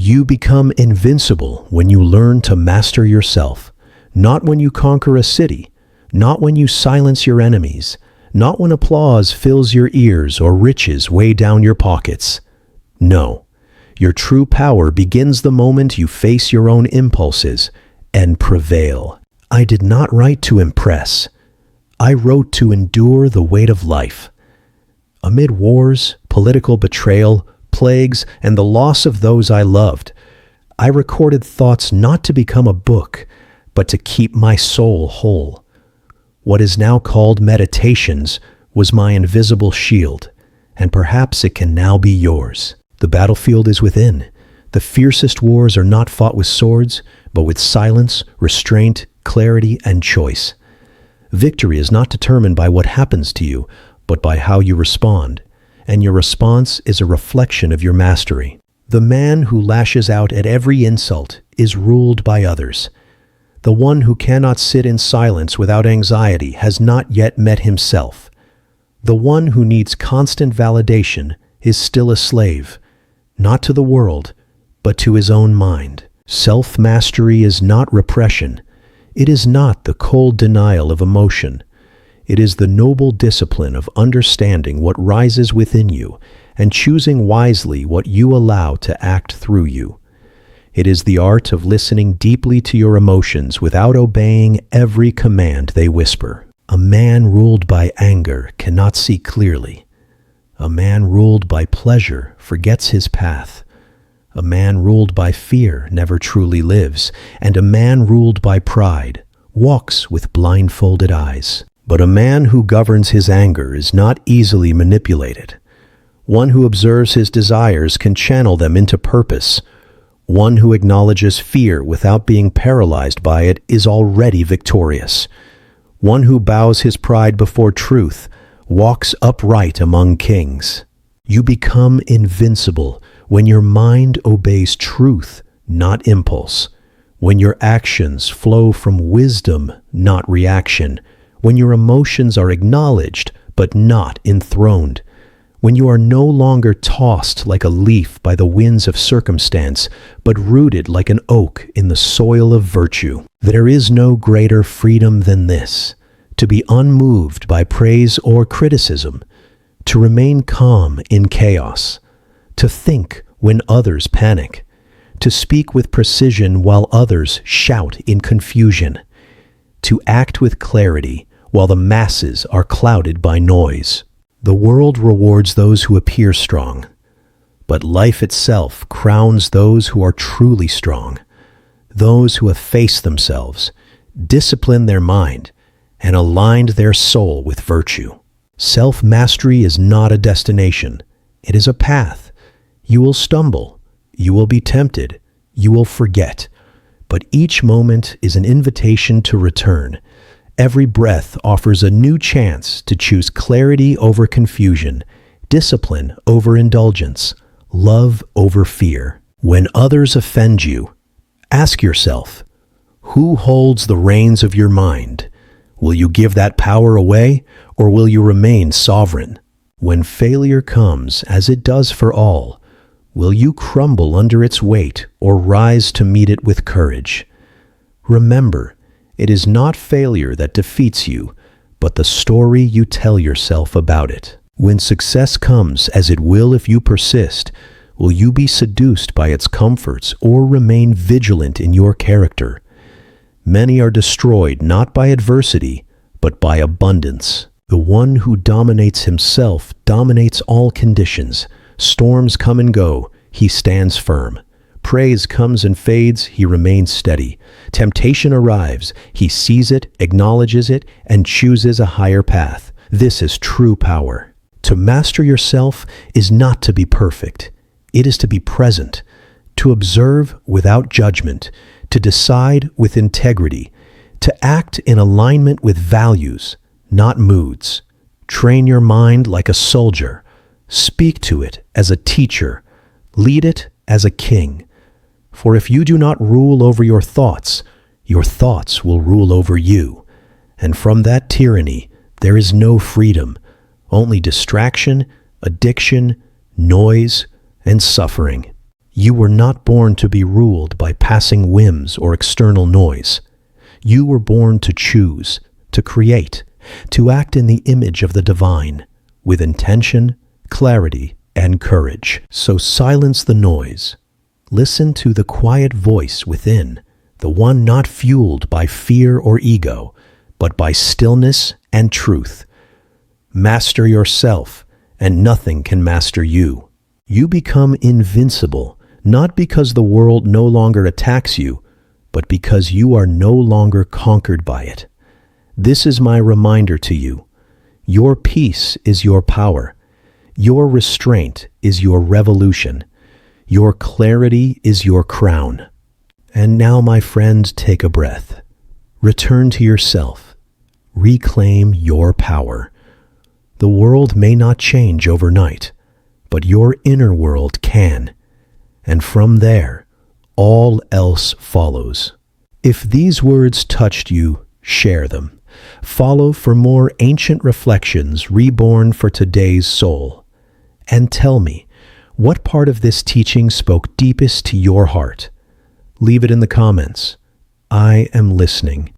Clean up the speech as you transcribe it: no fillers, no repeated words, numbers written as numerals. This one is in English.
You become invincible when you learn to master yourself, not when you conquer a city, not when you silence your enemies, not when applause fills your ears or riches weigh down your pockets. No, your true power begins the moment you face your own impulses and prevail. I did not write to impress. I wrote to endure the weight of life. Amid wars, political betrayal, plagues, and the loss of those I loved, I recorded thoughts not to become a book, but to keep my soul whole. What is now called meditations was my invisible shield, and perhaps it can now be yours. The battlefield is within. The fiercest wars are not fought with swords, but with silence, restraint, clarity, and choice. Victory is not determined by what happens to you, but by how you respond, and your response is a reflection of your mastery. The man who lashes out at every insult is ruled by others. The one who cannot sit in silence without anxiety has not yet met himself. The one who needs constant validation is still a slave, not to the world, but to his own mind. Self-mastery is not repression. It is not the cold denial of emotion. It is the noble discipline of understanding what rises within you and choosing wisely what you allow to act through you. It is the art of listening deeply to your emotions without obeying every command they whisper. A man ruled by anger cannot see clearly. A man ruled by pleasure forgets his path. A man ruled by fear never truly lives, and a man ruled by pride walks with blindfolded eyes. But a man who governs his anger is not easily manipulated. One who observes his desires can channel them into purpose. One who acknowledges fear without being paralyzed by it is already victorious. One who bows his pride before truth walks upright among kings. You become invincible when your mind obeys truth, not impulse. When your actions flow from wisdom, not reaction. When your emotions are acknowledged, but not enthroned. When you are no longer tossed like a leaf by the winds of circumstance, but rooted like an oak in the soil of virtue. There is no greater freedom than this, to be unmoved by praise or criticism, to remain calm in chaos, to think when others panic, to speak with precision while others shout in confusion, to act with clarity while the masses are clouded by noise. The world rewards those who appear strong, but life itself crowns those who are truly strong, those who have faced themselves, disciplined their mind, and aligned their soul with virtue. Self-mastery is not a destination. It is a path. You will stumble. You will be tempted. You will forget. But each moment is an invitation to return. Every breath offers a new chance to choose clarity over confusion, discipline over indulgence, love over fear. When others offend you, ask yourself, who holds the reins of your mind? Will you give that power away, or will you remain sovereign? When failure comes, as it does for all, will you crumble under its weight or rise to meet it with courage? Remember, it is not failure that defeats you, but the story you tell yourself about it. When success comes, as it will if you persist, will you be seduced by its comforts or remain vigilant in your character? Many are destroyed not by adversity, but by abundance. The one who dominates himself dominates all conditions. Storms come and go, he stands firm. Praise comes and fades, he remains steady. Temptation arrives, he sees it, acknowledges it, and chooses a higher path. This is true power. To master yourself is not to be perfect. It is to be present, to observe without judgment, to decide with integrity, to act in alignment with values, not moods. Train your mind like a soldier. Speak to it as a teacher. Lead it as a king. For if you do not rule over your thoughts will rule over you. And from that tyranny, there is no freedom, only distraction, addiction, noise, and suffering. You were not born to be ruled by passing whims or external noise. You were born to choose, to create, to act in the image of the divine, with intention, clarity, and courage. So silence the noise. Listen to the quiet voice within, the one not fueled by fear or ego, but by stillness and truth. Master yourself, and nothing can master you. You become invincible, not because the world no longer attacks you, but because you are no longer conquered by it. This is my reminder to you. Your peace is your power. Your restraint is your revolution. Your clarity is your crown. And now, my friend, take a breath. Return to yourself. Reclaim your power. The world may not change overnight, but your inner world can. And from there, all else follows. If these words touched you, share them. Follow for more ancient reflections reborn for today's soul. And tell me, what part of this teaching spoke deepest to your heart? Leave it in the comments. I am listening.